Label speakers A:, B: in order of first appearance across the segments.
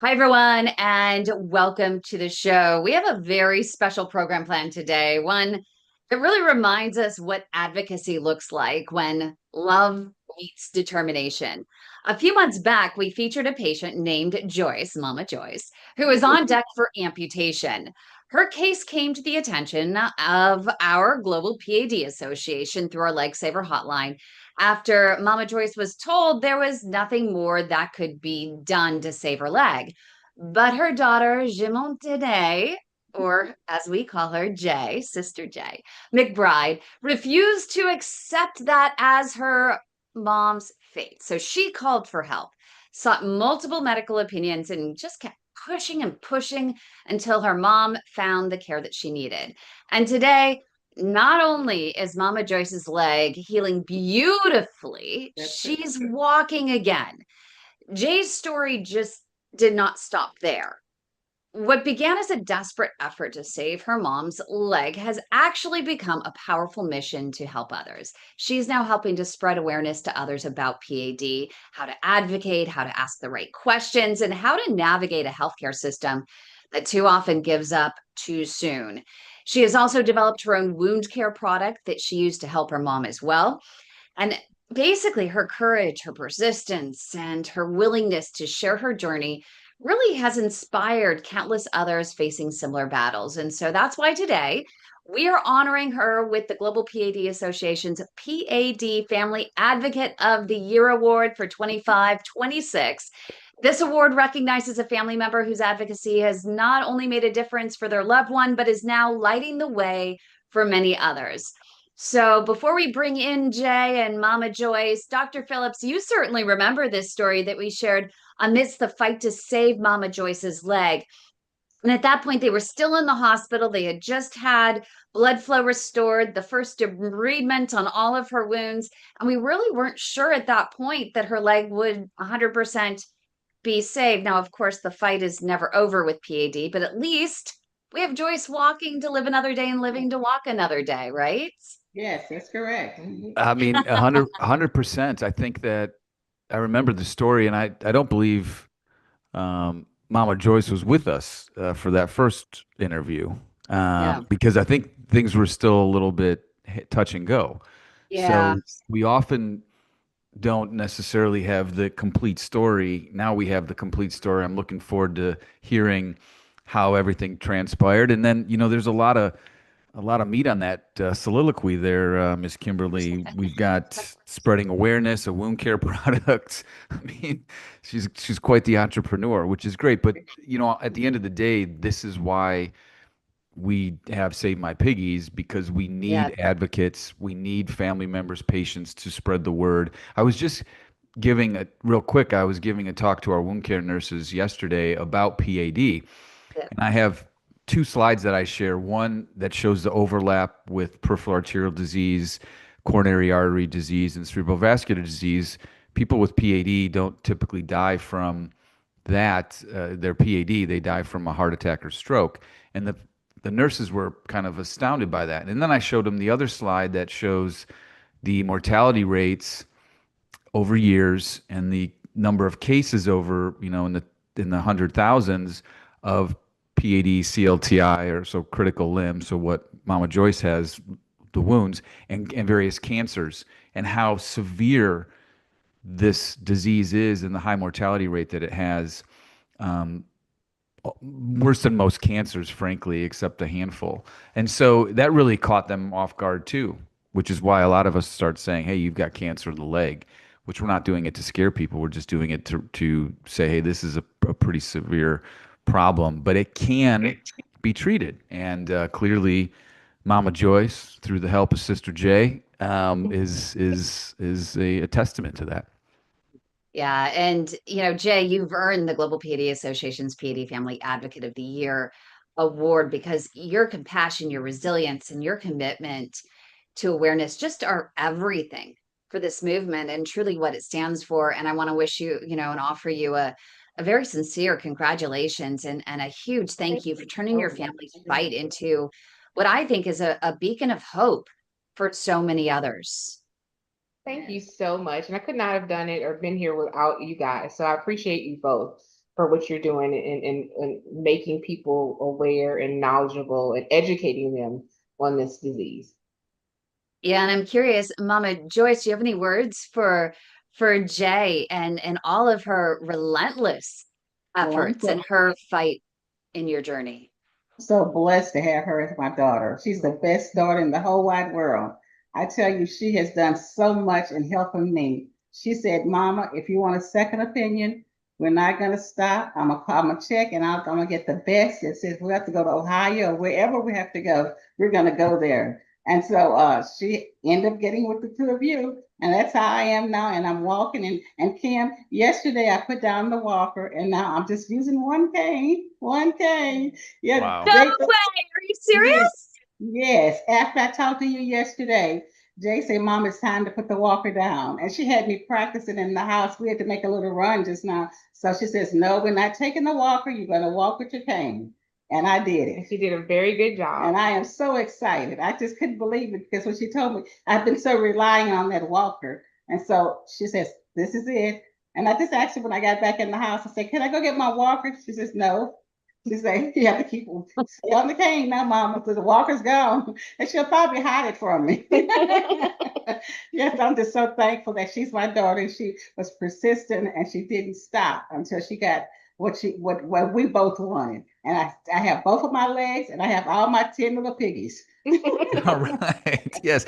A: Hi, everyone, and welcome to the show. We have a very special program planned today, one that really reminds us what advocacy looks like when love meets determination. A few months back, we featured a patient named Joyce, Mama Joyce, who was on deck for amputation. Her case came to the attention of our Global PAD Association through our Leg Saver Hotline after Mama Joyce was told there was nothing more that could be done to save her leg. But her daughter, Jimontanae, or as we call her, Jae, Sister Jae, McBride, refused to accept that as her mom's fate. So she called for help, sought multiple medical opinions, and just kept pushing and pushing until her mom found the care that she needed. And today, not only is Mama Joyce's leg healing beautifully, she's walking again. Jay's story just did not stop there. What began as a desperate effort to save her mom's leg has actually become a powerful mission to help others. She's now helping to spread awareness to others about PAD, how to advocate, how to ask the right questions, and how to navigate a healthcare system that too often gives up too soon. She has also developed her own wound care product that she used to help her mom as well. And basically, her courage, her persistence, and her willingness to share her journey really has inspired countless others facing similar battles. And so that's why today we are honoring her with the Global PAD Association's PAD Family Advocate of the Year Award for 25-26. This award recognizes a family member whose advocacy has not only made a difference for their loved one, but is now lighting the way for many others. So before we bring in Jae and Mama Joyce, Dr. Phillips, you certainly remember this story that we shared amidst the fight to save Mama Joyce's leg. And at that point, they were still in the hospital. They had just had blood flow restored, the first debridement on all of her wounds. And we really weren't sure at that point that her leg would 100% be saved. Now, of course, the fight is never over with PAD, but at least we have Joyce walking to live another day and living to walk another day, right?
B: Yes, that's correct.
C: I mean, 100%. I think that I remember the story, and I don't believe Mama Joyce was with us for that first interview
A: Yeah.
C: because I think things were still a little bit touch and go.
A: Yeah.
C: So we often don't necessarily have the complete story. Now we have the complete story. I'm looking forward to hearing how everything transpired, and then there's a lot of meat on that soliloquy there, Miss Kimberly. We've got spreading awareness, a wound care product. I mean, she's quite the entrepreneur, which is great. But at the end of the day, this is why we have Save My Piggies, because we
A: Yeah.
C: need advocates, we need family members, patients to spread the word. I was just giving a real quick. I was giving a talk to our wound care nurses yesterday about PAD,
A: Yeah.
C: and I have two slides that I share. One that shows the overlap with peripheral arterial disease, coronary artery disease, and cerebral vascular disease. People with PAD don't typically die from that, their PAD. They die from a heart attack or stroke. And the nurses were kind of astounded by that. And then I showed them the other slide that shows the mortality rates over years and the number of cases over, in the hundred thousands of PAD, CLTI, or so critical limb. So what Mama Joyce has, the wounds, and various cancers, and how severe this disease is, and the high mortality rate that it has. Um, Worse than most cancers, frankly, except a handful. And so that really caught them off guard too, which is why a lot of us start saying, "Hey, you've got cancer of the leg," which we're not doing it to scare people. We're just doing it to say, "Hey, this is a pretty severe problem, but it can be treated." And clearly, Mama Joyce, through the help of Sister J, is a testament to that.
A: Yeah. And, Jay, you've earned the Global PAD Association's PAD Family Advocate of the Year award because your compassion, your resilience, and your commitment to awareness just are everything for this movement and truly what it stands for. And I want to wish you, and offer you a very sincere congratulations and a huge thank
B: Thank
A: you for
B: you
A: turning your
B: so
A: family's
B: much.
A: fight into what I think is a beacon of hope for so many others.
B: Thank you so much. And I could not have done it or been here without you guys. So I appreciate you both. for what you're doing and making people aware and knowledgeable and educating them on this disease.
A: Yeah, and I'm curious, Mama Joyce, do you have any words for Jae and all of her relentless
D: Well, I'm
A: efforts and her fight in your journey?
D: so blessed to have her as my daughter. She's the best daughter in the whole wide world. I tell you, she has done so much in helping me. She said, Mama, if you want a second opinion, we're not going to stop. I'm going to check and I'm going to get the best. It says we have to go to Ohio, wherever we have to go, we're going to go there. And so she ended up getting with the two of you. And that's how I am now. And I'm walking. And Kym, yesterday I put down the walker and now I'm just using one cane. One cane. Yeah.
C: Wow.
A: No way! Are you serious?
D: Yes. After I talked to you yesterday, Jay said, Mom, it's time to put the walker down. And she had me practicing in the house. We had to make a little run just now. So she says, no, we're not taking the walker. You're going to walk with your cane. And I did it.
B: She did a very good job.
D: And I am so excited. I just couldn't believe it because when she told me, I've been so relying on that walker. And so she says, this is it. And I just asked her when I got back in the house, I said, can I go get my walker? She says, no. She said, you have to stay on the cane now, Mama, because the walker's gone. And she'll probably hide it from me. Yes, I'm just so thankful that she's my daughter. And she was persistent and she didn't stop until she got what we both wanted. And I have both of my legs and I have all my 10 little piggies.
C: All right. Yes.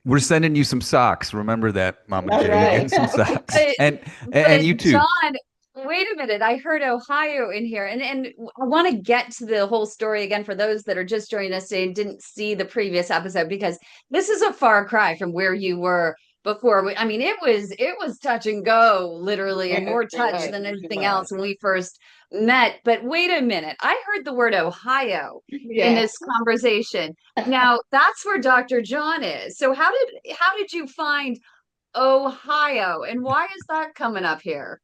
C: We're sending you some socks. Remember that, Mama
D: That's
C: Jae.
D: right.
C: You're getting some socks. And
A: But
C: you too.
A: John, wait a minute. I heard Ohio in here. And I want to get to the whole story again for those that are just joining us today and didn't see the previous episode, because this is a far cry from where you were before. I mean, it was touch and go, literally, and more touch than anything else when we first met. But wait a minute. I heard the word Ohio in this conversation. Now, that's where Dr. John is. So how did you find Ohio, and why is that coming up here?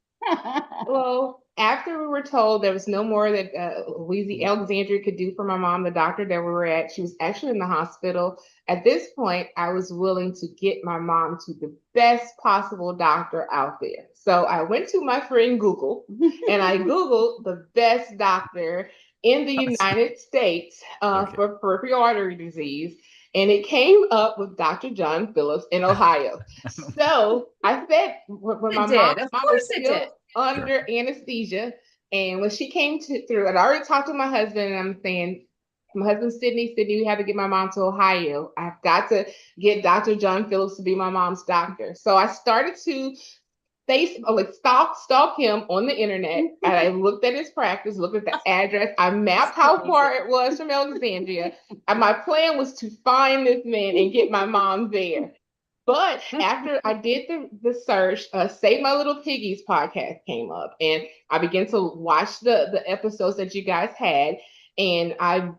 B: Well, after we were told there was no more that Alexandria could do for my mom, the doctor that we were at, she was actually in the hospital. At this point, I was willing to get my mom to the best possible doctor out there. So I went to my friend Google and I Googled the best doctor in the United States for peripheral artery disease. And it came up with Dr. John Phillips in Ohio. So I said, when my mom was still under anesthesia, and when she came through, I'd already talked to my husband, and I'm saying, my husband, Sydney, we have to get my mom to Ohio. I've got to get Dr. John Phillips to be my mom's doctor. So I started to stalk him on the internet, and I looked at his practice, looked at the address. I mapped how far it was from Alexandria, and my plan was to find this man and get my mom there. But after I did the search, Save My Little Piggies podcast came up, and I began to watch the episodes that you guys had. And I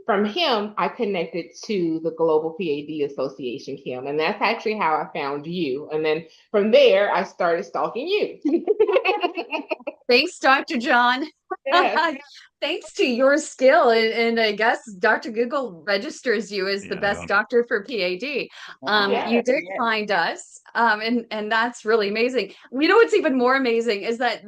B: from him, I connected to the Global PAD Association, Kym, and that's actually how I found you. And then from there, I started stalking you.
A: Thanks, Dr. John.
B: Yes.
A: Thanks to your skill, and I guess Dr. Google registers you as the best doctor for PAD. You did find us, and that's really amazing. You know what's even more amazing is that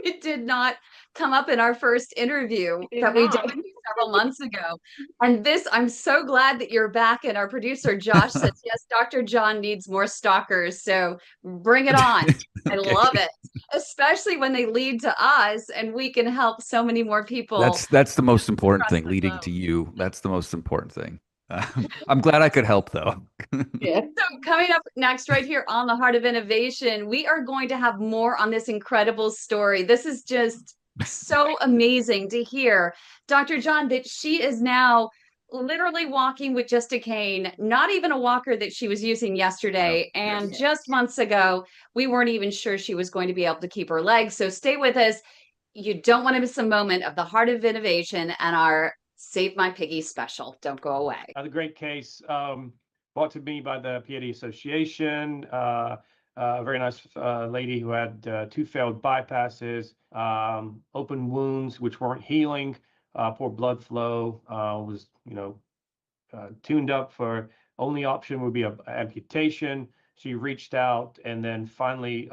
A: it did not come up in our first interview that we did several months ago. And I'm so glad that you're back. And our producer, Josh, says, yes, Dr. John needs more stalkers. So bring it on. I love it, especially when they lead to us and we can help so many more people.
C: That's the most important thing, leading to you. That's the most important thing. I'm glad I could help, though.
A: So coming up next right here on the Heart of Innovation, we are going to have more on this incredible story. This is just so amazing to hear, Dr. John, that she is now literally walking with just a cane, not even a walker that she was using yesterday. And just months ago, we weren't even sure she was going to be able to keep her legs. So stay with us. You don't want to miss a moment of the Heart of Innovation and our Save My Piggy special. Don't go away.
E: The great case brought to me by the PAD Association. A very nice lady who had 2 failed bypasses, open wounds which weren't healing, poor blood flow, was tuned up for only option would be amputation. She reached out and then finally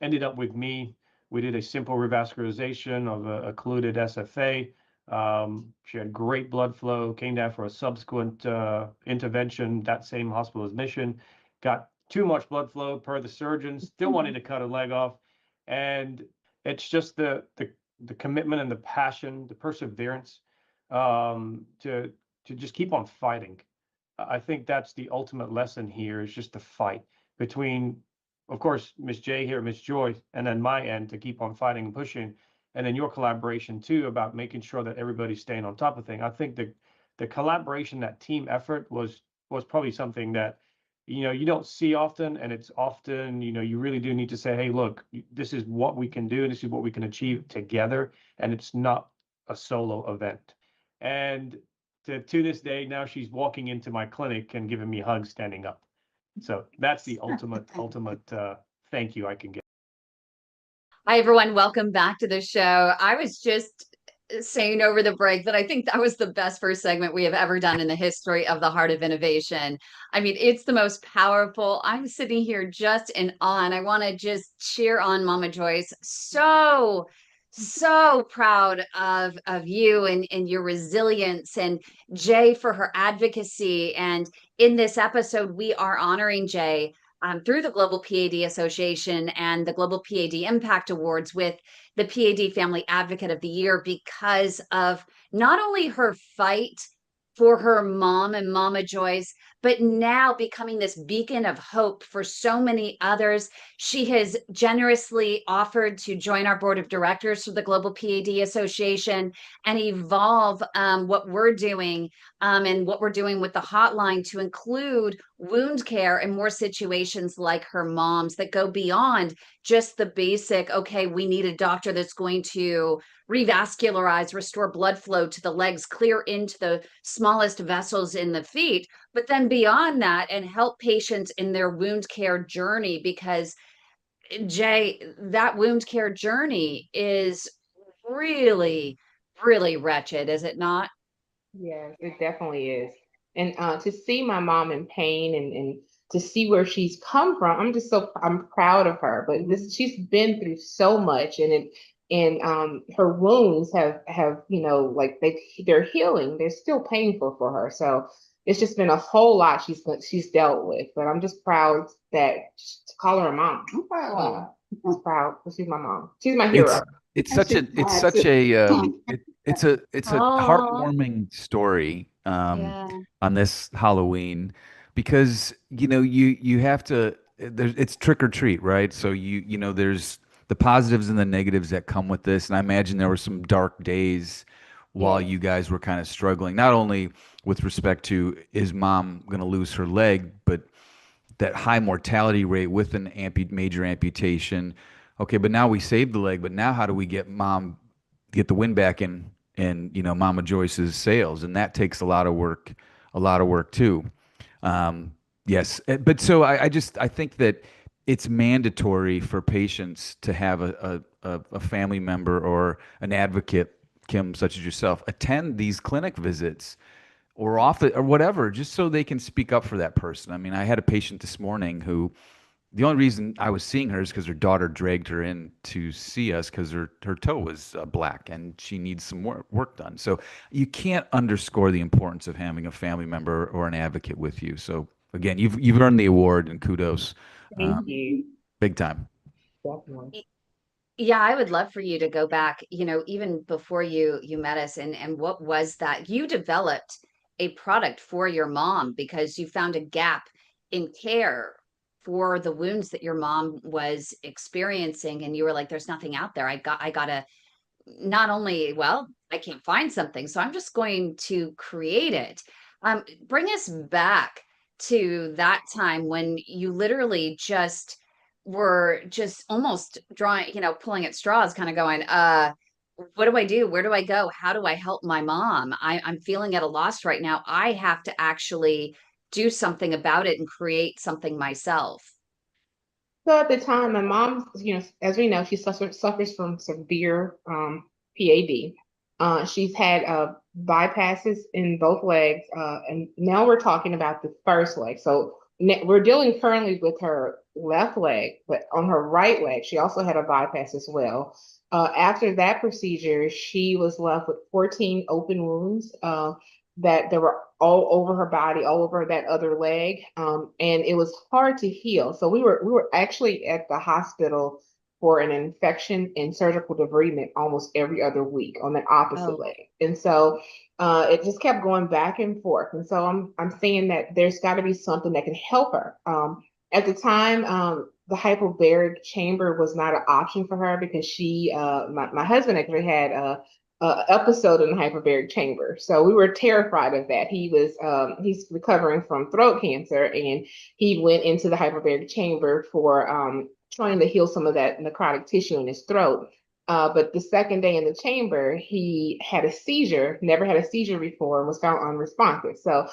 E: ended up with me We did a simple revascularization of a occluded SFA. She had great blood flow, came down for a subsequent intervention, that same hospital admission, got too much blood flow per the surgeon, still wanted to cut her leg off. And it's just the commitment and the passion, the perseverance to just keep on fighting. I think that's the ultimate lesson here, is just the fight between, of course, Miss Jae here, Miss Joyce, and then my end to keep on fighting and pushing, and then your collaboration too about making sure that everybody's staying on top of things. I think the collaboration, that team effort was probably something that you don't see often, and it's often you really do need to say, hey, look, this is what we can do, and this is what we can achieve together, and it's not a solo event. And to this day, now she's walking into my clinic and giving me hugs standing up. So that's the ultimate thank you I can get.
A: Hi, everyone. Welcome back to the show. I was just saying over the break that I think that was the best first segment we have ever done in the history of the Heart of Innovation. I mean, it's the most powerful. I'm sitting here just in awe, and I want to just cheer on Mama Joyce. So proud of you and your resilience, and Jae for her advocacy. And in this episode, we are honoring Jae through the Global PAD Association and the Global PAD Impact Awards with the PAD Family Advocate of the Year, because of not only her fight for her mom and Mama Joyce, but now becoming this beacon of hope for so many others. She has generously offered to join our board of directors for the Global PAD Association and evolve what we're doing and what we're doing with the hotline to include wound care in more situations like her mom's that go beyond just the basic, okay, we need a doctor that's going to revascularize, restore blood flow to the legs, clear into the smallest vessels in the feet, but then beyond that, and help patients in their wound care journey. Because Jae, that wound care journey is really, really wretched, is it not?
B: Yes, it definitely is. And to see my mom in pain and to see where she's come from, I'm proud of her. But she's been through so much, and her wounds have like they're healing. They're still painful for her. So it's just been a whole lot she's dealt with. But I'm just proud to call her a mom. I'm proud. I'm proud. She's my mom. She's my hero.
C: It's such a
A: Oh,
C: heartwarming story
A: yeah.
C: on this Halloween, because you have to, it's trick or treat, right? So there's the positives and the negatives that come with this, and I imagine there were some dark days while
B: Yeah.
C: you guys were kind of struggling, not only with respect to is mom going to lose her leg, but that high mortality rate with an major amputation. Okay, but now we saved the leg, but now how do we get the wind back in Mama Joyce's sails? And that takes a lot of work too. Yes, but so I think that it's mandatory for patients to have a family member or an advocate, Kym, such as yourself, attend these clinic visits or off it or whatever, just so they can speak up for that person. I mean, I had a patient this morning who the only reason I was seeing her is because her daughter dragged her in to see us because her toe was black and she needs some work done. So you can't underscore the importance of having a family member or an advocate with you. So again, you've earned the award, and kudos,
B: Thank you.
C: big time.
B: Definitely.
A: Yeah, I would love for you to go back, even before you met us, and what was that? You developed a product for your mom because you found a gap in care for the wounds that your mom was experiencing, and you were like, there's nothing out there. I gotta not only, well, I can't find something, so I'm just going to create it. Bring us back to that time when you literally just were just almost drawing, pulling at straws, kind of going, what do I do? Where do I go? How do I help my mom? I'm feeling at a loss right now. I have to actually do something about it and create something myself.
B: So at the time, my mom, as we know, she suffers from severe PAD. She's had bypasses in both legs, and now we're talking about the first leg. So we're dealing currently with her left leg, but on her right leg, she also had a bypass as well. After that procedure, she was left with 14 open wounds that they were all over her body, all over that other leg, and it was hard to heal. So we were actually at the hospital for an infection and surgical debridement almost every other week on the opposite leg, and so it just kept going back and forth. And so I'm saying that there's got to be something that can help her. At the time, the hyperbaric chamber was not an option for her because my husband actually had a episode in the hyperbaric chamber. So we were terrified of that. He's recovering from throat cancer, and he went into the hyperbaric chamber for trying to heal some of that necrotic tissue in his throat. But the second day in the chamber, he had a seizure, never had a seizure before, and was found unresponsive. So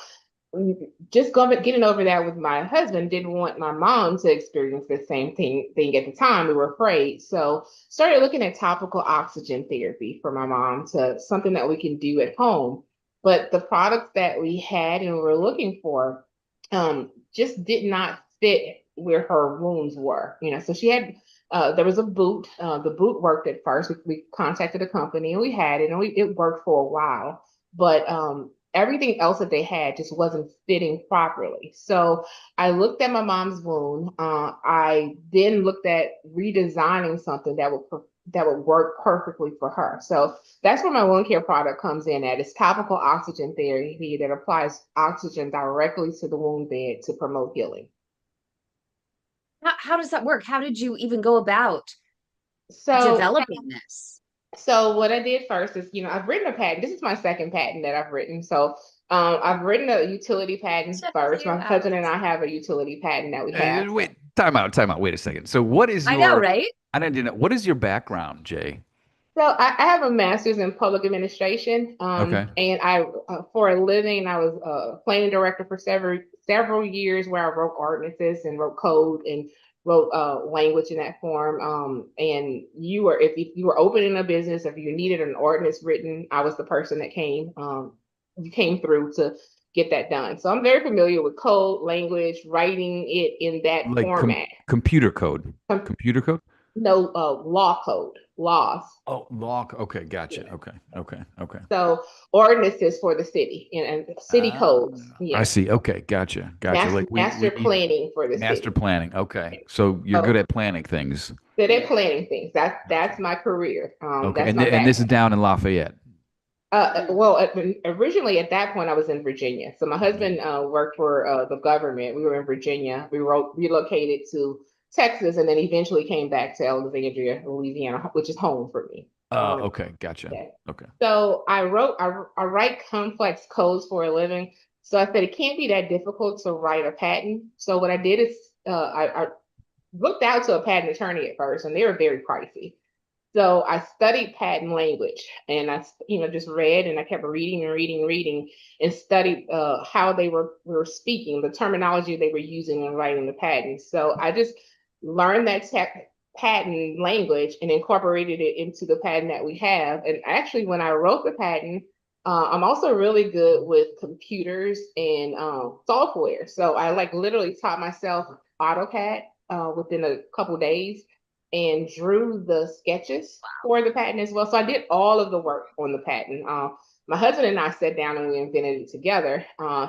B: just getting over that with my husband, didn't want my mom to experience the same thing at the time. We were afraid. So started looking at topical oxygen therapy for my mom, to something that we can do at home. But the products that we had and we were looking for just did not fit where her wounds were. So she had there was a boot. The boot worked at first. We contacted a company and we had it, and it worked for a while. But everything else that they had just wasn't fitting properly. So I looked at my mom's wound. I then looked at redesigning something that would work perfectly for her. So that's where my wound care product comes in at. It's topical oxygen therapy that applies oxygen directly to the wound bed to promote healing.
A: How does that work? How did you even go about developing this?
B: So what I did first is, I've written a patent. This is my second patent that I've written. So I've written a utility patent first. My husband and I have a utility patent that we have.
C: Wait, time out. Wait a second. So what is your?
A: I know, right?
C: I didn't know. What is your background, Jae?
B: So I have a master's in public administration.
C: Okay.
B: And I, for a living, I was a planning director for several years, where I wrote ordinances and wrote code and wrote language in that form. And if you were opening a business, if you needed an ordinance written, I was the person that came through to get that done. So I'm very familiar with code, language, writing it in that format.
C: Computer code. Computer code?
B: No, law code, laws.
C: Oh, law. Okay, gotcha. Yeah. Okay.
B: So ordinances for the city and city codes.
C: Yeah. I see. Okay, gotcha.
B: Master planning for the city.
C: Master planning. Okay, so you're good at planning things.
B: Good at planning things. That's my career.
C: Okay, and this is down in Lafayette.
B: Well, originally at that point I was in Virginia. So my husband worked for the government. We were in Virginia. We relocated to Texas, and then eventually came back to Alexandria, Louisiana, which is home for me.
C: Okay, gotcha. Yeah. Okay.
B: So I write complex codes for a living. So I said it can't be that difficult to write a patent. So what I did is I looked out to a patent attorney at first, and they were very pricey. So I studied patent language, and I just read, and I kept reading and studied how they were speaking, the terminology they were using in writing the patent. So I just learned that patent language and incorporated it into the patent that we have. And actually, when I wrote the patent, I'm also really good with computers and software. So I literally taught myself AutoCAD within a couple days, and drew the sketches for the patent as well. So I did all of the work on the patent. My husband and I sat down and we invented it together.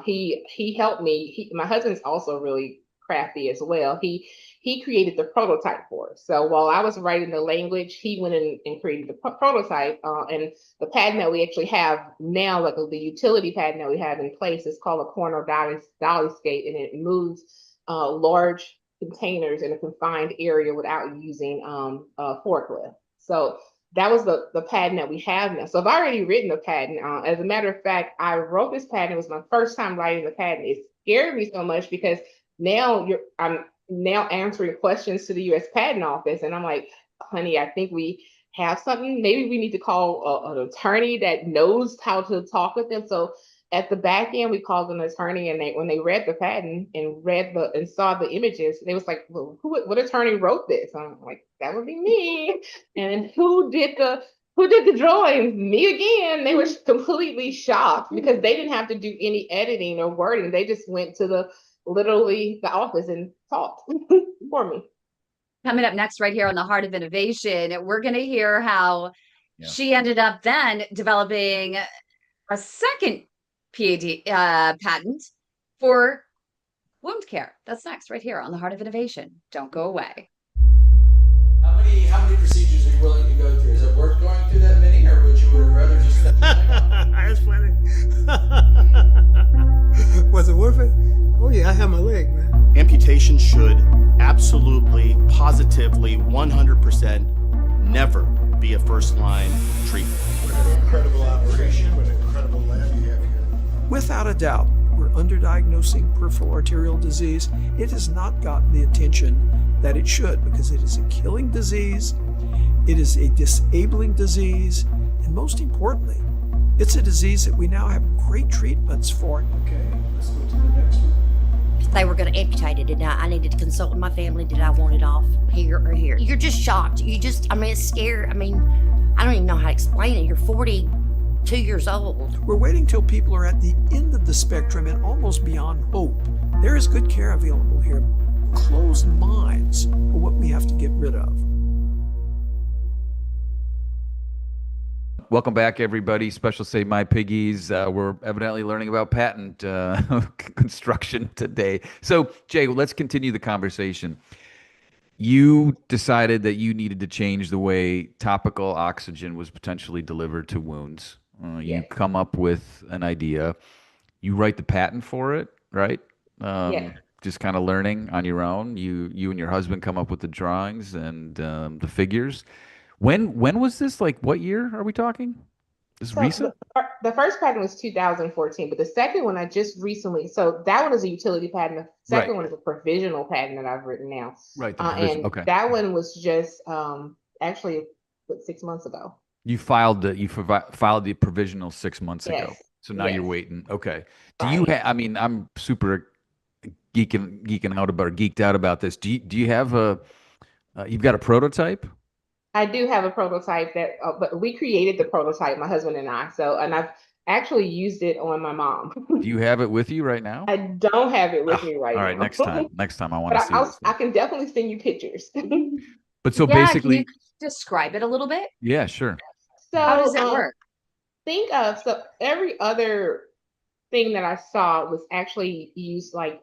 B: He helped me. My husband's also really crafty as well. He created the prototype for us. So while I was writing the language, he went in and created the prototype. And the patent that we actually have now, the utility patent that we have in place, is called a corner dolly skate, and it moves large containers in a confined area without using a forklift. So that was the patent that we have now. So I've already written the patent. As a matter of fact, I wrote this patent. It was my first time writing the patent. It scared me so much because now I'm now answering questions to the U.S. Patent Office, and I'm like, honey, I think we have something. Maybe we need to call an attorney that knows how to talk with them. So at the back end, we called an attorney, and when they read the patent and saw the images, they was like, well, what attorney wrote this? I'm like, that would be me. And who did the drawings? Me again. They were completely shocked because they didn't have to do any editing or wording. They just went to literally the office and taught for me.
A: Coming up next, right here on the Heart of Innovation, we're going to hear how she ended up then developing a second PAD patent for wound care. That's next, right here on the Heart of Innovation. Don't go away.
F: How many procedures are you willing to go through? Is it worth going through that many, or would you rather just step
G: That's funny. Was it worth it? Oh yeah, I have my leg, man.
H: Amputation should absolutely, positively, 100% never be a first-line treatment.
G: What an incredible operation, what an incredible lab you have here.
I: Without a doubt, we're underdiagnosing peripheral arterial disease. It has not gotten the attention that it should because it is a killing disease, it is a disabling disease, and most importantly, it's a disease that we now have great treatments for.
G: Okay, let's go to the next one.
J: They were going to amputate it, and I needed to consult with my family. Did I want it off here or here? You're just shocked. It's scary. I don't even know how to explain it. You're 42 years old.
I: We're waiting till people are at the end of the spectrum and almost beyond hope. There is good care available here. Closed minds are what we have to get rid of.
C: Welcome back, everybody. Special Say My Piggies. We're evidently learning about patent construction today. So, Jay, let's continue the conversation. You decided that you needed to change the way topical oxygen was potentially delivered to wounds. You come up with an idea. You write the patent for it, right? Just kind of learning on your own. You and your husband come up with the drawings and the figures. When was this? Like, what year are we talking? Is recent?
B: The first patent was 2014, but the second one I just recently. So that one is a utility patent. The second one is a provisional patent that I've written now.
C: Right.
B: And that one was just actually 6 months ago.
C: You filed the provisional 6 months ago. So now you're waiting. Okay. Do you have? I mean, I'm super geeked out about this. Do you have you've got a prototype?
B: I do have a prototype but we created the prototype, my husband and I. And I've actually used it on my mom.
C: Do you have it with you right now?
B: I don't have it with me right now.
C: All right, next time I want to see this.
B: I can definitely send you pictures.
C: But so basically,
A: can you describe it a little bit?
C: Yeah, sure.
B: So
A: how does it work?
B: Every other thing that I saw was actually used like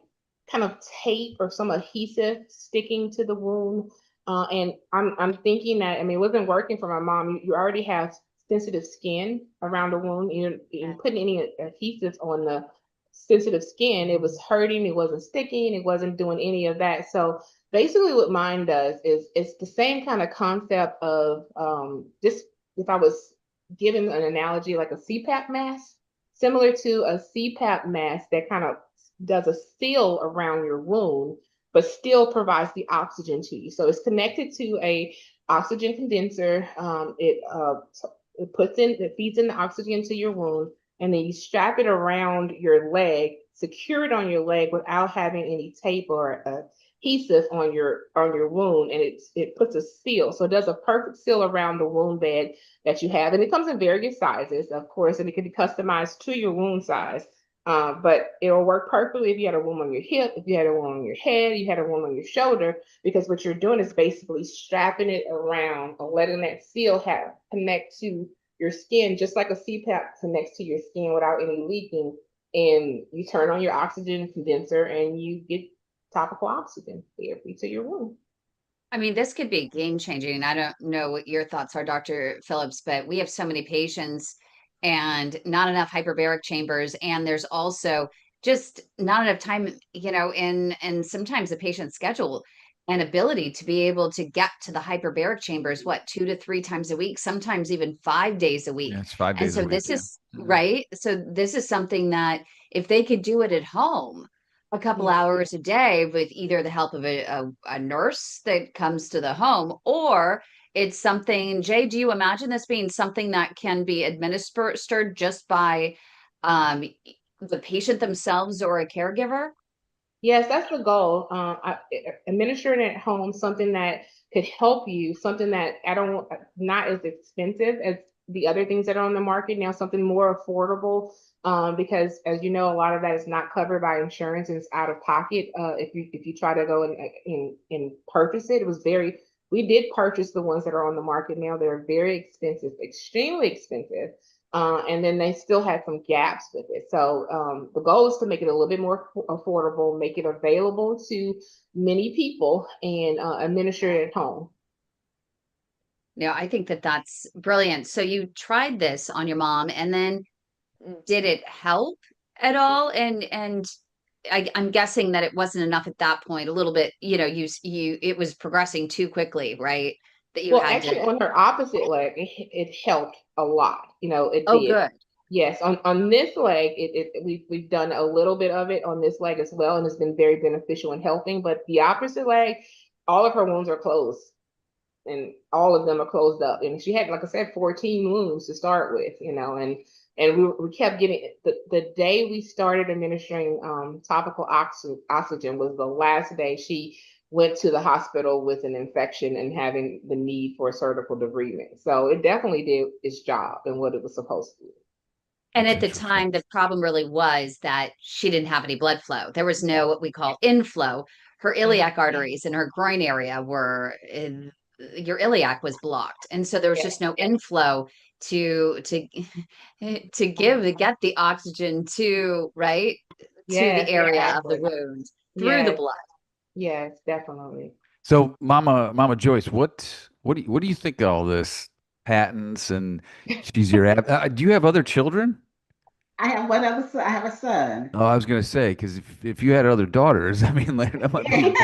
B: kind of tape or some adhesive sticking to the wound. And I'm thinking that, it wasn't working for my mom. You already have sensitive skin around the wound. You're putting any adhesives on the sensitive skin. It was hurting. It wasn't sticking. It wasn't doing any of that. So basically what mine does is it's the same kind of concept of just if I was given an analogy like a CPAP mask, similar to a CPAP mask that kind of does a seal around your wound, but still provides the oxygen to you. So it's connected to a oxygen condenser. It feeds in the oxygen to your wound, and then you strap it around your leg, secure it on your leg without having any tape or adhesive on your wound, and it puts a seal. So it does a perfect seal around the wound bed that you have, and it comes in various sizes, of course, and it can be customized to your wound size. But it will work perfectly if you had a wound on your hip, if you had a wound on your head, you had a wound on your shoulder, because what you're doing is basically strapping it around or letting that seal connect to your skin, just like a CPAP connects to your skin without any leaking. And you turn on your oxygen condenser and you get topical oxygen therapy to your wound.
A: This could be game changing. I don't know what your thoughts are, Dr. Phillips, but we have so many patients and not enough hyperbaric chambers. And there's also just not enough time, and sometimes the patient's schedule and ability to be able to get to the hyperbaric chambers, 2 to 3 times a week, sometimes even 5 days a week.
C: Yeah, it's 5 days a week.
A: And so this is right. So this is something that if they could do it at home, a couple hours a day with either the help of a nurse that comes to the home, or it's something, Jay, do you imagine this being something that can be administered just by the patient themselves or a caregiver?
B: Yes, that's the goal. Administering at home, something that could help you, something that not as expensive as the other things that are on the market now, something more affordable, because as you know, a lot of that is not covered by insurance and it's out of pocket. If you try to go and purchase it, we did purchase the ones that are on the market now. They're very expensive, extremely expensive. And then they still had some gaps with it. So the goal is to make it a little bit more affordable, make it available to many people, and administer it at home.
A: Yeah, I think that that's brilliant. So you tried this on your mom, and then did it help at all? And I'm guessing that it wasn't enough at that point. A little bit, it was progressing too quickly, right? That you
B: Well,
A: had
B: actually,
A: to.
B: on her opposite leg, it helped a lot. It
A: Oh,
B: did.
A: good.
B: Yes, on this leg, we've done a little bit of it on this leg as well, and it's been very beneficial in helping. But the opposite leg, all of her wounds are closed, and all of them are closed up. And she had, like I said, 14 wounds to start with, and we kept getting the day we started administering topical oxygen was the last day she went to the hospital with an infection and having the need for surgical debridement. So it definitely did its job and what it was supposed to do.
A: And at the time, the problem really was that she didn't have any blood flow. There was no what we call inflow. Her iliac arteries in her groin area your iliac was blocked, and so there was just no inflow to get the oxygen to the area of the wound through the blood.
B: Yes, definitely.
C: So, Mama Joyce, what do you think of all this patents and she's your do you have other children?
D: I have one other son. I have a son.
C: Oh, I was gonna say, because if you had other daughters, I mean, like, that might be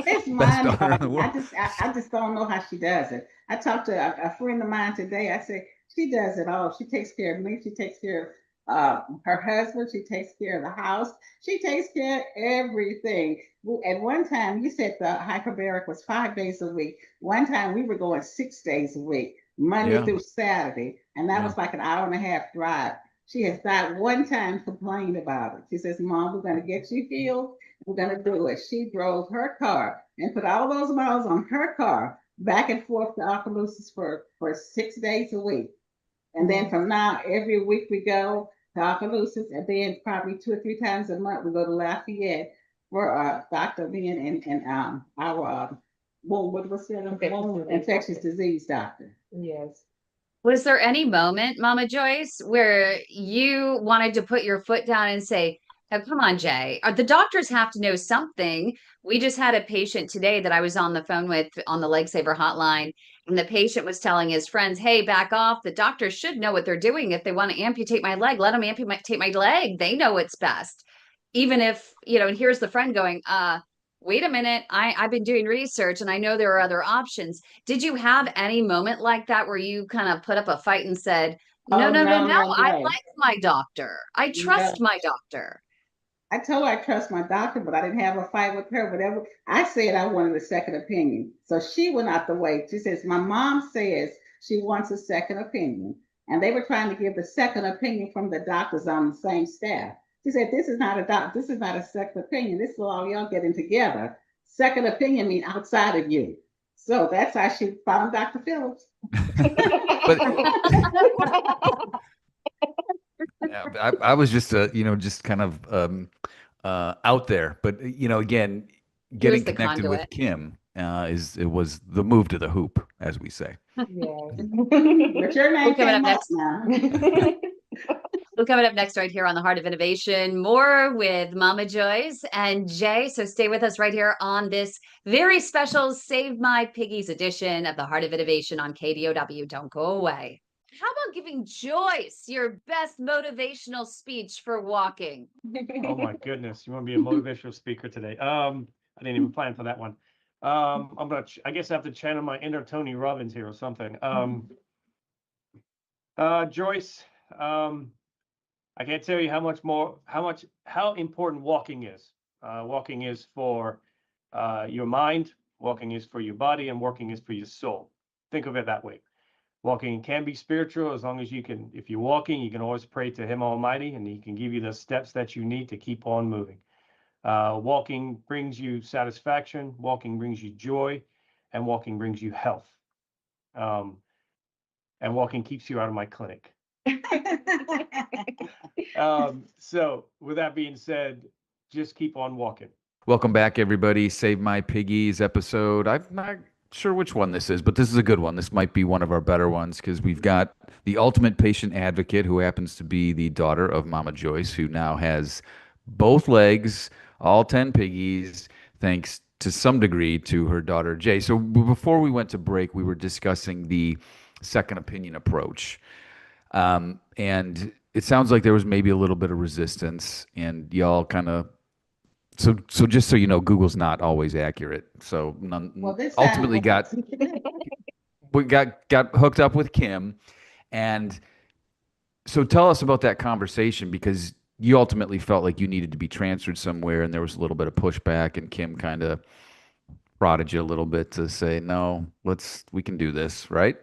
D: It's
C: best daughter in the world.
D: I just don't know how she does it. I talked to a friend of mine today. I said, she does it all. She takes care of me. She takes care of her husband. She takes care of the house. She takes care of everything. At one time, you said the hyperbaric was 5 days a week. One time we were going 6 days a week, Monday through Saturday. And that was like an hour and a half drive. She has not one time complained about it. She says, Mom, we're going to get you healed. We're going to do it. She drove her car and put all those miles on her car back and forth to Opelousas for 6 days a week. And then from now, every week we go to Opelousas, and then probably 2 or 3 times a month we go to Lafayette for Dr. being and our infectious disease doctor.
B: Yes.
A: Was there any moment, Mama Joyce, where you wanted to put your foot down and say, "Oh, come on, Jay, the doctors have to know something"? We just had a patient today that I was on the phone with on the Leg Saver Hotline, and the patient was telling his friends, "Hey, back off. The doctors should know what they're doing. If they want to amputate my leg, let them amputate my leg. They know what's best." Even if, and here's the friend going, wait a minute, I've been doing research and I know there are other options. Did you have any moment like that where you kind of put up a fight and said, no, I like my doctor. I trust my doctor.
D: I told her I trust my doctor, but I didn't have a fight with her. Whatever I said, I wanted a second opinion. So she went out the way. She says, my mom says she wants a second opinion. And they were trying to give the second opinion from the doctors on the same staff. She said, this is not a second opinion. This is all y'all getting together. Second opinion means outside of you. So that's how she found Dr. Phillips.
C: I was just just kind of out there, but again, getting connected with Kym was the move to the hoop, as we say.
B: Yes.
D: But your name
A: coming up next.
D: Now.
A: Well, coming up next right here on the Heart of Innovation, more with Mama Joyce and Jay. So stay with us right here on this very special Save My Piggies edition of the Heart of Innovation on KDOW. Don't go away. How about giving Joyce your best motivational speech for walking?
E: Oh my goodness, you want to be a motivational speaker today? I didn't even plan for that one. I guess I have to channel my inner Tony Robbins here or something. Joyce, I can't tell you how important walking is. Walking is for your mind, walking is for your body, and walking is for your soul. Think of it that way. Walking can be spiritual as long as you can. If you're walking, you can always pray to Him Almighty, and He can give you the steps that you need to keep on moving. Walking brings you satisfaction, walking brings you joy, and walking brings you health. and walking keeps you out of my clinic. So with that being said, just keep on walking.
C: Welcome back, everybody. Save My Piggies episode. I'm not sure which one this is, but this is a good one. This might be one of our better ones because we've got the ultimate patient advocate who happens to be the daughter of Mama Joyce, who now has both legs, all 10 piggies, thanks to some degree to her daughter, Jae. So before we went to break, we were discussing the second opinion approach. And it sounds like there was maybe a little bit of resistance, and y'all kind of so just so you know, Google's not always accurate. So ultimately got hooked up with Kym, and so tell us about that conversation, because you ultimately felt like you needed to be transferred somewhere, and there was a little bit of pushback, and Kym kind of prodded you a little bit to say, no, we can do this, right?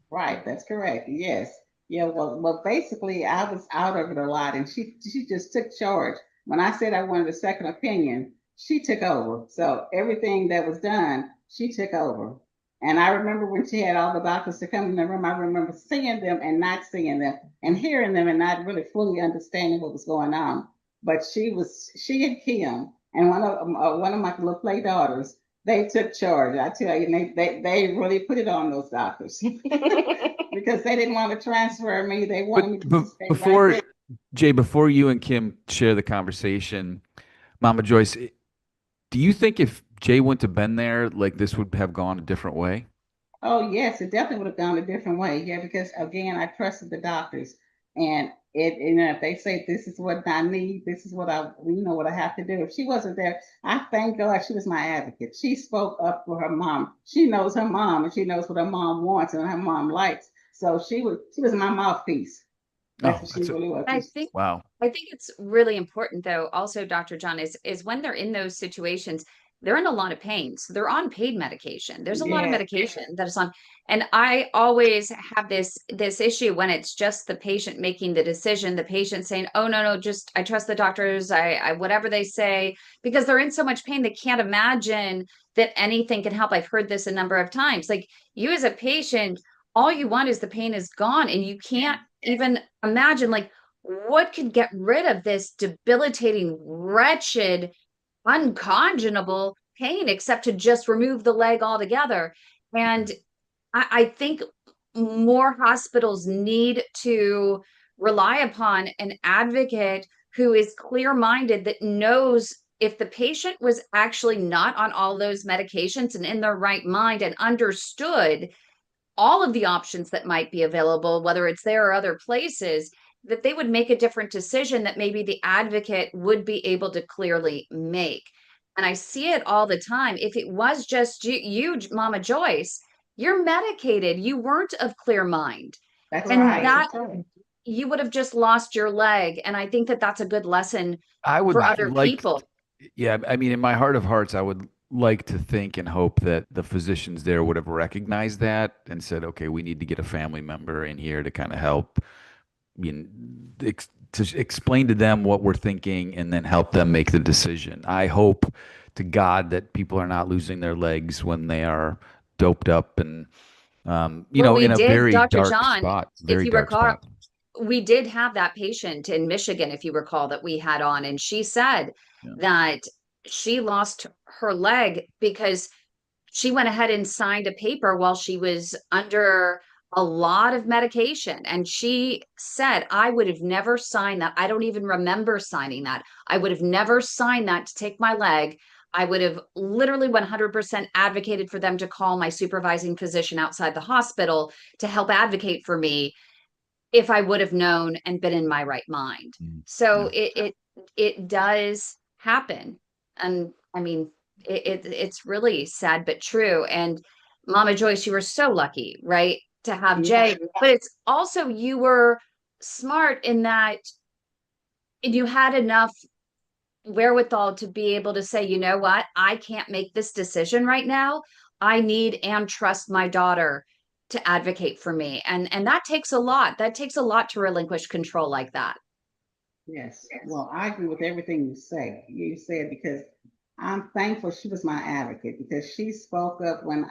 D: Right, that's correct. Yes. Yeah, well, basically I was out of it a lot, and she just took charge. When I said I wanted a second opinion, she took over. So everything that was done, she took over. And I remember when she had all the doctors to come in the room, I remember seeing them and not seeing them, and hearing them and not really fully understanding what was going on. But she and Kym and one of my little play daughters, they took charge. I tell you, they really put it on those doctors because they didn't want to transfer me. They wanted me to stay
C: before,
D: right there.
C: Jae, before you and Kym share the conversation, Mama Joyce, do you think if Jae wouldn't have been there, like this would have gone a different way?
D: Oh, yes, it definitely would have gone a different way. Yeah, because again, I trusted the doctors, and if they say this is what I need, this is what what I have to do. If she wasn't there, I thank God she was my advocate. She spoke up for her mom. She knows her mom, and she knows what her mom wants and her mom likes. So she was my mouthpiece. That's what she really was.
A: I think
C: Wow.
A: I think it's really important, though, also, Dr. John, is when they're in those situations, they're in a lot of pain. So they're on pain medication. There's a lot of
B: Yes.
A: medication that is on. And I always have this issue when it's just the patient making the decision, the patient saying, oh, no, just I trust the doctors, I whatever they say, because they're in so much pain, they can't imagine that anything can help. I've heard this a number of times. Like, you as a patient, all you want is the pain is gone, and you can't even imagine, like, what could get rid of this debilitating, wretched, unconscionable pain except to just remove the leg altogether. And I think more hospitals need to rely upon an advocate who is clear-minded, that knows if the patient was actually not on all those medications and in their right mind and understood all of the options that might be available, whether it's there or other places, that they would make a different decision that maybe the advocate would be able to clearly make. And I see it all the time. If it was just you, Mama Joyce, you're medicated. You weren't of clear mind.
D: That's
A: And
D: right.
A: that
D: That's right.
A: you would have just lost your leg. And I think that that's a good lesson
C: I would
A: for other
C: like,
A: people.
C: yeah, I mean, in my heart of hearts, I would like to think and hope that the physicians there would have recognized that and said, okay, we need to get a family member in here to kind of help, to explain to them what we're thinking and then help them make the decision. I hope to God that people are not losing their legs when they are doped up and, in a very
A: Dr.
C: dark
A: John,
C: spot.
A: if
C: Very
A: you
C: dark
A: recall,
C: spot.
A: we did have that patient in Michigan, if you recall, that we had on, and she said that she lost her leg because she went ahead and signed a paper while she was under a lot of medication. And she said, I would have never signed that. I don't even remember signing that. I would have never signed that to take my leg. I would have literally 100% advocated for them to call my supervising physician outside the hospital to help advocate for me if I would have known and been in my right mind. So it does happen. And I mean, it's really sad but true. And Mama Joyce, you were so lucky, right, to have Jae. But it's also, you were smart in that you had enough wherewithal to be able to say, you know what, I can't make this decision right now. I need and trust my daughter to advocate for me. And that takes a lot. That takes a lot to relinquish control like that.
D: Yes. Well, I agree with everything you said, because I'm thankful she was my advocate, because she spoke up when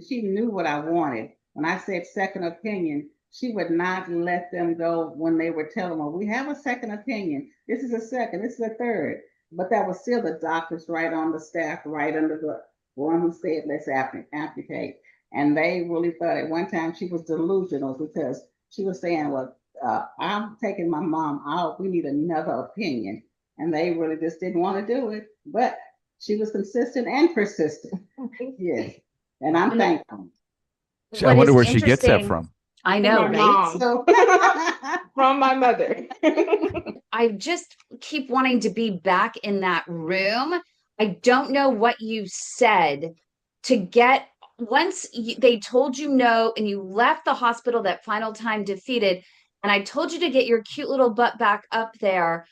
D: she knew what I wanted. when I said second opinion, she would not let them go when they were telling her, we have a second opinion. This is a second, this is a third. But that was still the doctors right on the staff, right under the one who said, let's amputate. And they really thought at one time she was delusional because she was saying, well, I'm taking my mom out. We need another opinion. And they really just didn't want to do it. But she was consistent and persistent. Yes. And I'm thankful.
C: I wonder
A: is
C: where she gets that
A: interesting-
C: from.
A: I know,
B: My
A: right?
B: mom.
D: So
B: From my mother.
A: I just keep wanting to be back in that room. I don't know what you said to get once they told you no and you left the hospital that final time defeated, and I told you to get your cute little butt back up there.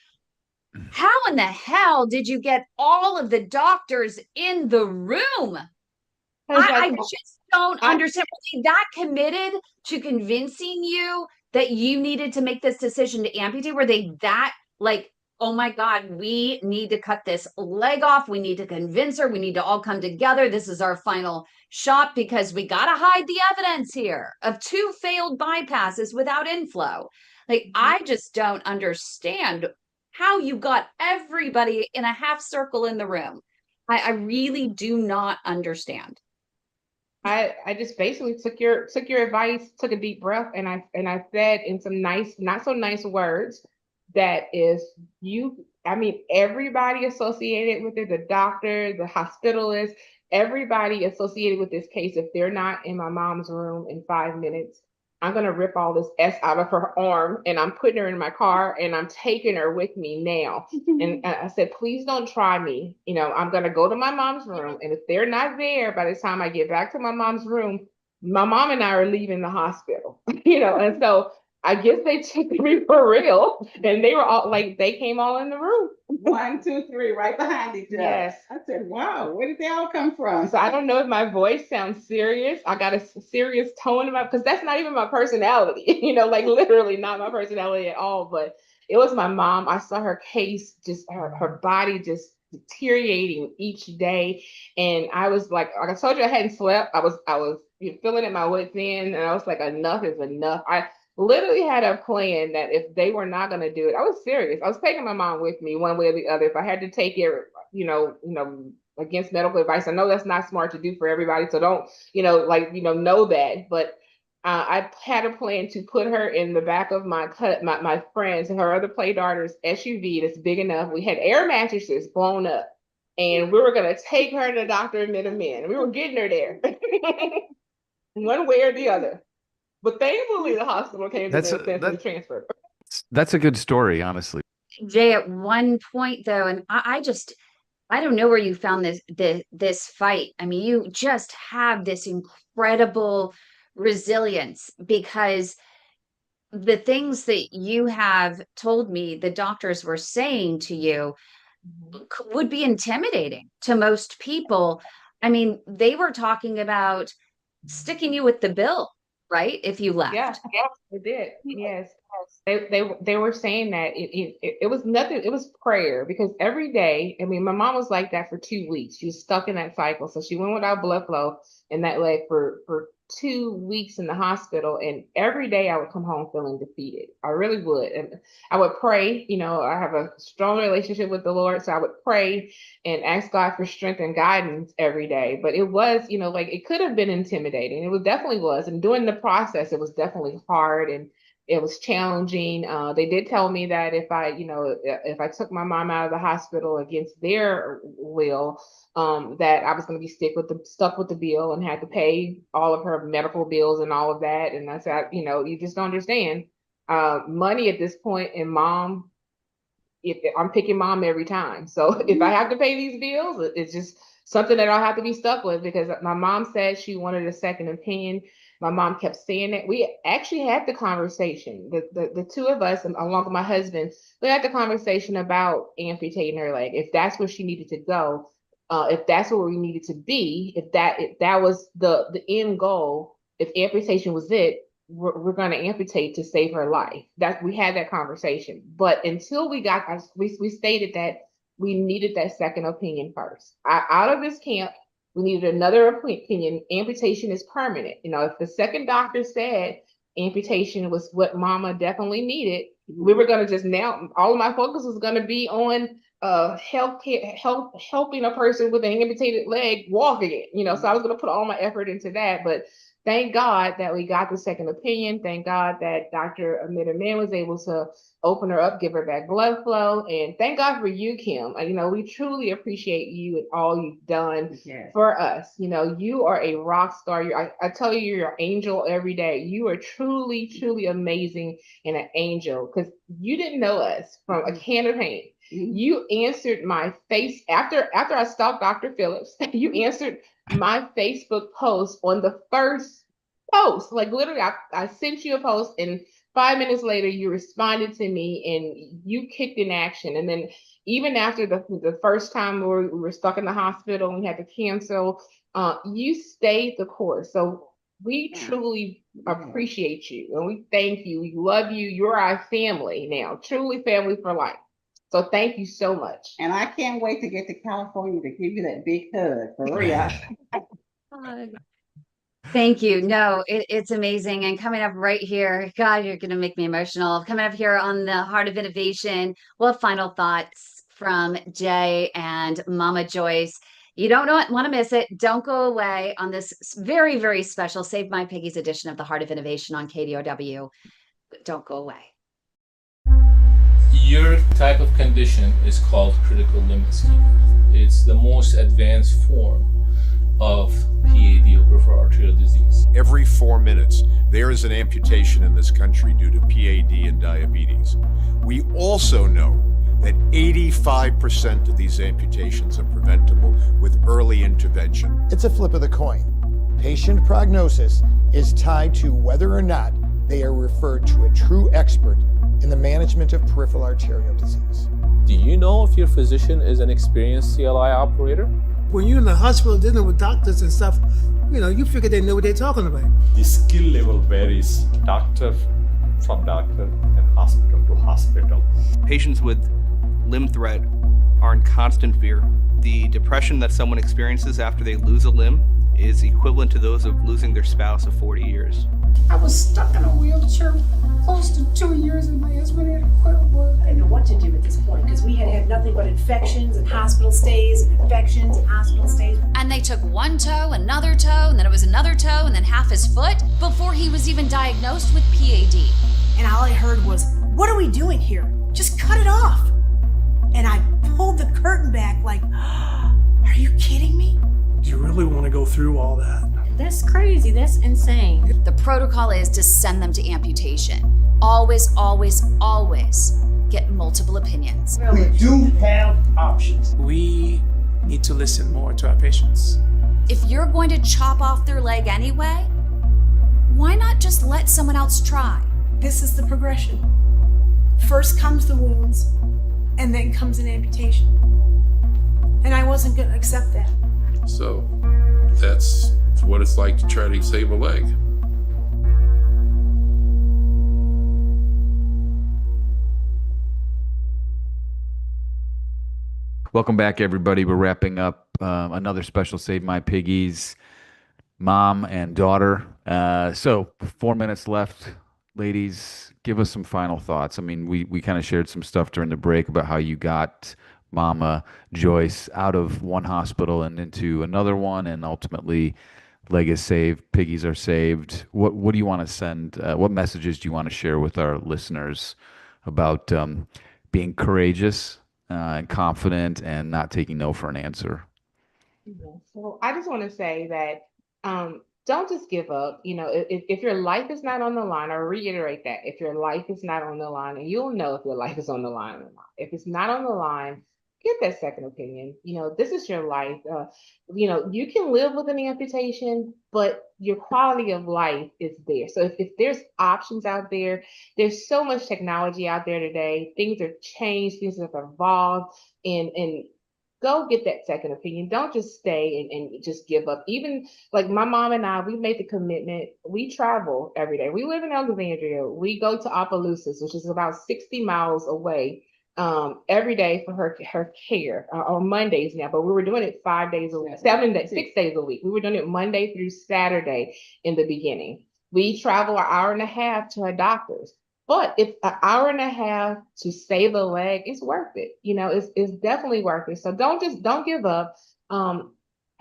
A: How in the hell did you get all of the doctors in the room? I just don't understand. Were they that committed to convincing you that you needed to make this decision to amputate? Were they that like, oh my God, we need to cut this leg off. We need to convince her. We need to all come together. This is our final shot because we got to hide the evidence here of 2 failed bypasses without inflow. Like, I just don't understand how you got everybody in a half circle in the room. I really do not understand.
B: I just basically took your advice, took a deep breath, and I said in some nice, not so nice words that if you, I mean, everybody associated with it, the doctor, the hospitalist, everybody associated with this case, if they're not in my mom's room in 5 minutes, I'm gonna rip all this S out of her arm and I'm putting her in my car and I'm taking her with me now. And I said, please don't try me. You know, I'm gonna go to my mom's room, and if they're not there by the time I get back to my mom's room, my mom and I are leaving the hospital. You know, and so I guess they took me for real, and they were all like, they came all in the room.
D: 1, 2, 3, right behind each other.
B: Yes.
D: I said, wow, where did they all come from?
B: So I don't know if my voice sounds serious. I got a serious tone in my, because that's not even my personality, you know, like literally not my personality at all. But it was my mom. I saw her case, just her body just deteriorating each day. And I was like I told you, I hadn't slept. I was feeling at my wits end, and I was like, enough is enough. I literally had a plan that if they were not going to do it, I was serious. I was taking my mom with me one way or the other. If I had to take it, you know, against medical advice. I know that's not smart to do for everybody. So don't, know that. But I had a plan to put her in the back of my friends and her other play daughter's SUV that's big enough. We had air mattresses blown up, and we were going to take her to the doctor and Minutemen. We were getting her there one way or the other. But thankfully, the hospital came to the transfer.
C: That's a good story, honestly.
A: Jae, at one point though, and I don't know where you found this fight. I mean, you just have this incredible resilience, because the things that you have told me the doctors were saying to you would be intimidating to most people. I mean, they were talking about sticking you with the bill, right? If you left.
B: Yeah, they did. Yes. They were saying that it was nothing. It was prayer, because every day, I mean, my mom was like that for 2 weeks. She was stuck in that cycle. So she went without blood flow in that leg for 2 weeks in the hospital. And every day I would come home feeling defeated. I really would. And I would pray, I have a strong relationship with the Lord. So I would pray and ask God for strength and guidance every day. But it was, it could have been intimidating. It definitely was. And during the process, it was definitely hard and it was challenging. They did tell me that if I took my mom out of the hospital against their will, that I was going to be stuck with the bill and had to pay all of her medical bills and all of that. And I said, you just don't understand. Money at this point, and mom, I'm picking mom every time. So if I have to pay these bills, it's just something that I'll have to be stuck with, because my mom said she wanted a second opinion. My mom kept saying that. We actually had the conversation, the two of us, along with my husband, we had the conversation about amputating her leg, if that's where she needed to go, if that's where we needed to be, if that was the end goal, if amputation was it, we're going to amputate to save her life. We had that conversation. But until we stated that we needed that second opinion first. Out of this camp, We needed another opinion. Amputation is permanent. You know, if the second doctor said amputation was what mama definitely needed, we were going to just now, all of my focus was going to be on helping a person with an amputated leg walk again, you know, so I was going to put all my effort into that. But thank God that we got the second opinion. Thank God that Dr. Amita Mann was able to open her up, give her back blood flow. And thank God for you, Kym. You know, we truly appreciate you and all you've done for us. You know, you are a rock star. I tell you, you're an angel every day. You are truly, truly amazing and an angel, because you didn't know us from a can of paint. You answered my face after I stalked Dr. Phillips. You answered my Facebook post on the first post. Like literally, I sent you a post, and 5 minutes later, you responded to me and you kicked in action. And then even after the first time we were stuck in the hospital and we had to cancel, you stayed the course. So we truly appreciate you and we thank you. We love you. You're our family now, truly family for life. So thank you so much.
D: And I can't wait to get to California to give you that big hug, for real.
A: Thank you. No, it's amazing. And coming up right here, God, you're going to make me emotional. Coming up here on the Heart of Innovation, we'll have final thoughts from Jae and Mama Joyce. You don't want to miss it. Don't go away on this very, very special Save My Piggies edition of the Heart of Innovation on KDOW. Don't go away.
K: Your type of condition is called critical limb ischemia. It's the most advanced form of PAD, or peripheral arterial disease.
G: Every 4 minutes, there is an amputation in this country due to PAD and diabetes. We also know that 85% of these amputations are preventable with early intervention.
L: It's a flip of the coin. Patient prognosis is tied to whether or not they are referred to a true expert in the management of peripheral arterial disease.
K: Do you know if your physician is an experienced CLI operator?
M: When you're in the hospital dealing with doctors and stuff, you know, you figure they know what they're talking about.
N: The skill level varies doctor from doctor and hospital to hospital.
O: Patients with limb threat are in constant fear. The depression that someone experiences after they lose a limb is equivalent to those of losing their spouse of 40 years.
P: I was stuck in a wheelchair close to 2 years, and my husband had to quit work.
Q: I didn't know what to do at this point because we had nothing but infections and hospital stays and infections and hospital stays.
R: And they took one toe, another toe, and then it was another toe, and then half his foot before he was even diagnosed with PAD.
Q: And all I heard was, "What are we doing here? Just cut it off." And I pulled the curtain back like, "Are you kidding me?"
M: Do you really want to go through all that?
R: That's crazy. That's insane. The protocol is to send them to amputation. Always, always, always get multiple opinions.
M: We do have options. We need to listen more to our patients.
R: If you're going to chop off their leg anyway, why not just let someone else try?
Q: This is the progression. First comes the wounds, and then comes an amputation. And I wasn't going to accept that.
S: So that's what it's like to try to save a leg.
C: Welcome back, everybody. We're wrapping up another special Save My Piggies, mom and daughter. So 4 minutes left. Ladies, give us some final thoughts. I mean, we kind of shared some stuff during the break about how you got Mama Joyce out of one hospital and into another one, and ultimately leg is saved, piggies are saved. What do you want to send? What messages do you want to share with our listeners about being courageous and confident and not taking no for an answer?
B: So I just want to say that don't just give up. You know, if your life is not on the line, I'll reiterate that. If your life is not on the line, and you'll know if your life is on the line or not. If it's not on the line, get that second opinion. You know, this is your life. You know, you can live with an amputation, but your quality of life is there. So if there's options out there, there's so much technology out there today. Things have changed, things have evolved, and go get that second opinion. Don't just stay and just give up. Even like my mom and I, we made the commitment. We travel every day. We live in Alexandria. We go to Opelousas, which is about 60 miles away every day for her care on Mondays now, but we were doing it 5 days a week, 6 days a week. We were doing it Monday through Saturday in the beginning. We travel an hour and a half to our doctors, but if an hour and a half to save a leg, it's worth it. It's definitely worth it. So don't give up.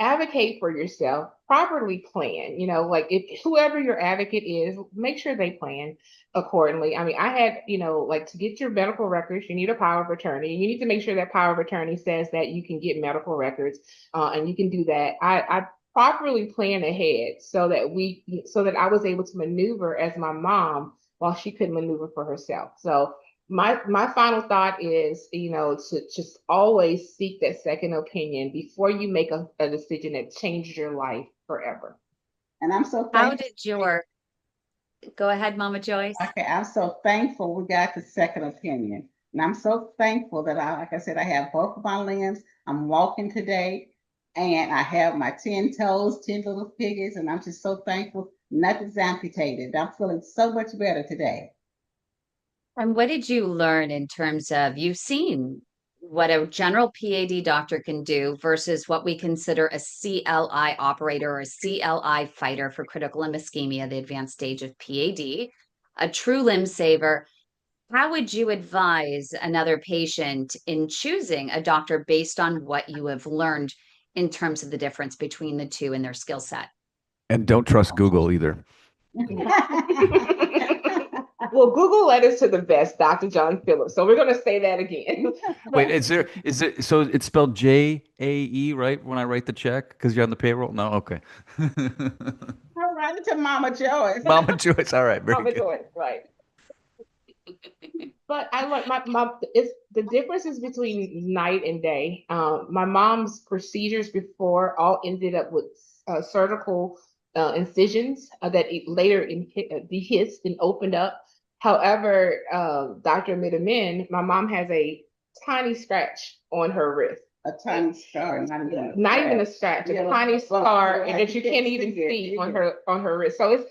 B: Advocate for yourself, properly plan, like if whoever your advocate is, make sure they plan accordingly. I mean, I had, like to get your medical records, you need a power of attorney. You need to make sure that power of attorney says that you can get medical records, and you can do that. I properly plan ahead so that I was able to maneuver as my mom while she couldn't maneuver for herself. So my final thought is, to just always seek that second opinion before you make a decision that changes your life forever.
D: And I'm so thankful.
A: How did go ahead, Mama Joyce.
D: Okay, I'm so thankful we got the second opinion. And I'm so thankful that like I said, I have both of my limbs. I'm walking today and I have my 10 toes, 10 little fingers, and I'm just so thankful nothing's amputated. I'm feeling so much better today.
A: And what did you learn in terms of, you've seen what a general PAD doctor can do versus what we consider a CLI operator or a CLI fighter for critical limb ischemia, the advanced stage of PAD, a true limb saver. How would you advise another patient in choosing a doctor based on what you have learned in terms of the difference between the two and their skill set?
C: And don't trust Google either.
B: Well, Google led us to the best, Dr. John Phillips. So we're going to say that again.
C: Wait, is it, so it's spelled JAE, right? When I write the check, because you're on the payroll? No, okay.
D: All right, to Mama Joyce.
C: Mama Joyce, all right, very
B: Mama
C: good.
B: Joyce, right. But I like the differences between night and day. My mom's procedures before all ended up with surgical incisions that later dehisced and opened up. However, Dr. Midamin, my mom has a tiny scratch on her wrist.
D: A tiny scar,
B: not even a scratch, a tiny scar, and that you can't even see on her wrist. So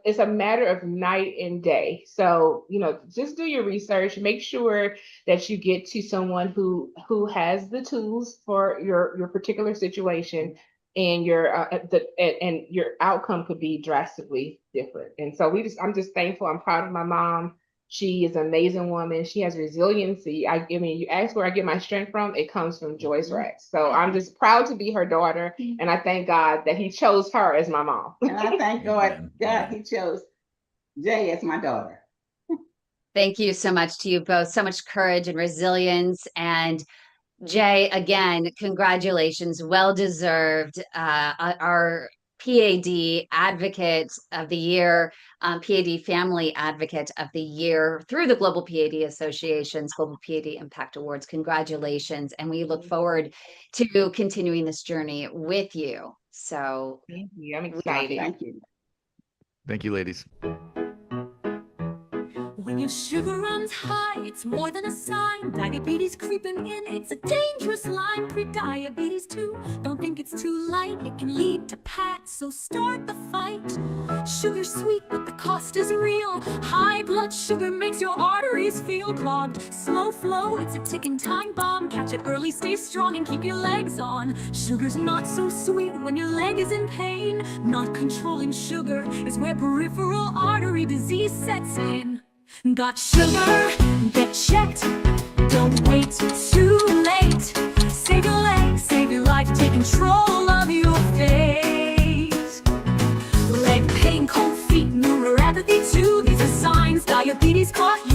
B: it's a matter of night and day. So, just do your research, make sure that you get to someone who has the tools for your particular situation, and your outcome could be drastically different. And so I'm just thankful. I'm proud of my mom. She is an amazing woman. She has resiliency. I mean, you ask where I get my strength from, it comes from Joyce Rex. So I'm just proud to be her daughter. And I thank God that he chose her as my mom.
D: And I thank God he chose Jae as my daughter.
A: Thank you so much to you both. So much courage and resilience. And Jae, again, congratulations. Well deserved. Our PAD Advocate of the Year, PAD Family Advocate of the Year through the Global PAD Association's Global PAD Impact Awards. Congratulations. And we look forward to continuing this journey with you. So
B: thank you. I'm excited.
D: Thank you.
C: Thank you, ladies.
T: When your sugar runs high, it's more than a sign. Diabetes creeping in, it's a dangerous line. Pre-diabetes too, don't think it's too light. It can lead to PAD, so start the fight. Sugar's sweet, but the cost is real. High blood sugar makes your arteries feel clogged. Slow flow, it's a ticking time bomb. Catch it early, stay strong, and keep your legs on. Sugar's not so sweet when your leg is in pain. Not controlling sugar is where peripheral artery disease sets in. Got sugar? Get checked. Don't wait too late. Save your legs, save your life. Take control of your fate. Leg pain, cold feet, neuropathy too. These are signs diabetes caught